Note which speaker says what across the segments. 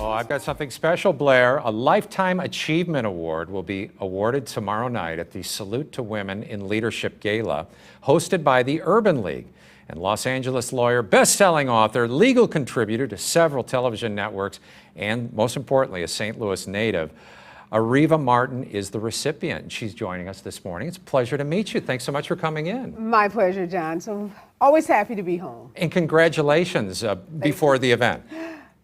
Speaker 1: Oh, I've got something special, Blair. A Lifetime Achievement Award will be awarded tomorrow night at the Salute to Women in Leadership Gala, hosted by the Urban League. And Los Angeles lawyer, best-selling author, legal contributor to several television networks, and most importantly, a St. Louis native, Areva Martin is the recipient. She's joining us this morning. It's a pleasure to meet you. Thanks so much for coming in.
Speaker 2: My pleasure, John. So always happy to be home.
Speaker 1: And congratulations before the event.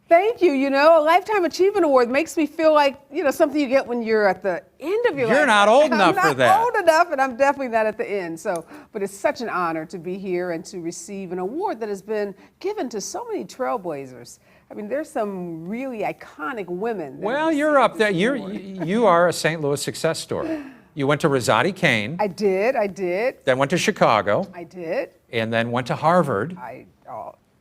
Speaker 2: Thank you. You know, a Lifetime Achievement Award makes me feel like, something you get when you're at the end of your life.
Speaker 1: You're not old enough for that.
Speaker 2: I'm not old enough, and I'm definitely not at the end. But it's such an honor to be here and to receive an award that has been given to so many trailblazers. I mean, there's some really iconic women.
Speaker 1: Well, you're up there. You are a St. Louis success story. You went to Rosati Kane.
Speaker 2: I did.
Speaker 1: Then went to Chicago.
Speaker 2: I did.
Speaker 1: And then went to Harvard.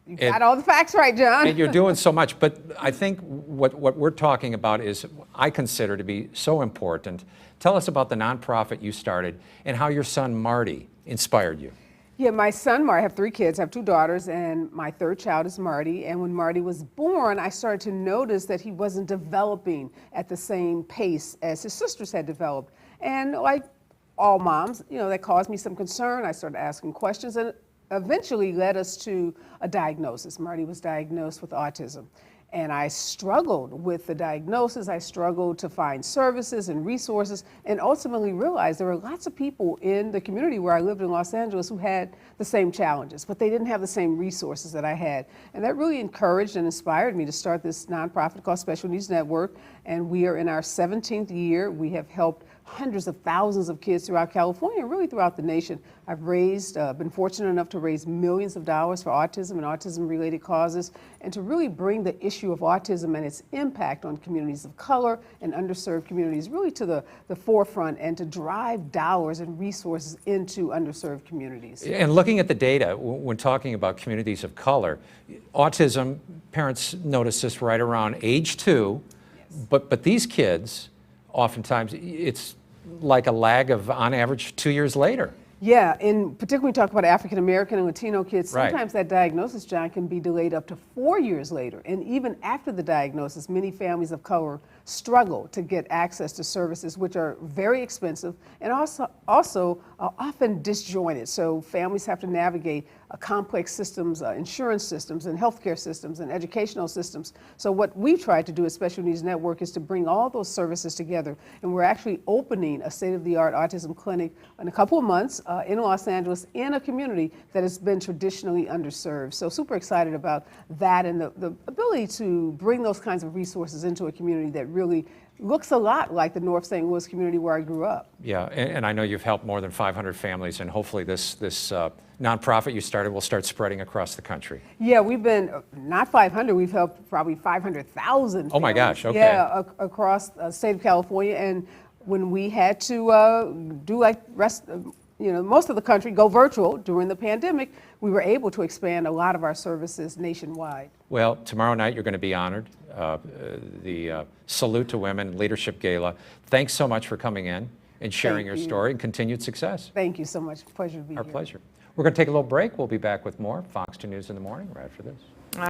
Speaker 2: You got all the facts right, John.
Speaker 1: And you're doing so much. But I think what we're talking about is, I consider to be so important. Tell us about the nonprofit you started and how your son Marty inspired you.
Speaker 2: Yeah, my son Marty, I have 3 kids, I have 2 daughters, and my 3rd child is Marty. And when Marty was born, I started to notice that he wasn't developing at the same pace as his sisters had developed. And like all moms, that caused me some concern. I started asking questions, and eventually led us to a diagnosis. Marty was diagnosed with autism. And I struggled with the diagnosis. I struggled to find services and resources, and ultimately realized there were lots of people in the community where I lived in Los Angeles who had the same challenges, but they didn't have the same resources that I had. And that really encouraged and inspired me to start this nonprofit called Special Needs Network. And we are in our 17th year. We have helped hundreds of thousands of kids throughout California, really throughout the nation. I've been fortunate enough to raise millions of dollars for autism and autism-related causes, and to really bring the issue of autism and its impact on communities of color and underserved communities really to the forefront, and to drive dollars and resources into underserved communities.
Speaker 1: And looking at the data, when talking about communities of color, autism, parents notice this right around age 2, yes. But these kids, oftentimes, it's like a lag of, on average, 2 years later.
Speaker 2: Yeah, and particularly when we talk about African American and Latino kids, sometimes
Speaker 1: Right.
Speaker 2: that diagnosis, John, can be delayed up to 4 years later. And even after the diagnosis, many families of color struggle to get access to services which are very expensive and also often disjointed. So families have to navigate complex systems, insurance systems, and healthcare systems, and educational systems. So what we've tried to do at Special Needs Network is to bring all those services together. And we're actually opening a state-of-the-art autism clinic in a couple of months in Los Angeles, in a community that has been traditionally underserved. So super excited about that, and the ability to bring those kinds of resources into a community that really looks a lot like the North St. Louis community where I grew up.
Speaker 1: Yeah, and I know you've helped more than 500 families, and hopefully this nonprofit you started will start spreading across the country.
Speaker 2: Yeah, we've been, not 500, we've helped probably 500,000
Speaker 1: Oh my gosh, okay.
Speaker 2: Yeah, across the state of California. And when we had to do like most of the country go virtual during the pandemic, we were able to expand a lot of our services nationwide.
Speaker 1: Well, tomorrow night you're going to be honored, the Salute to Women Leadership Gala. Thanks so much for coming in and sharing your story, and continued success.
Speaker 2: Thank you so much. Pleasure to be here.
Speaker 1: Our pleasure. We're going to take a little break. We'll be back with more Fox 2 News in the Morning right after this.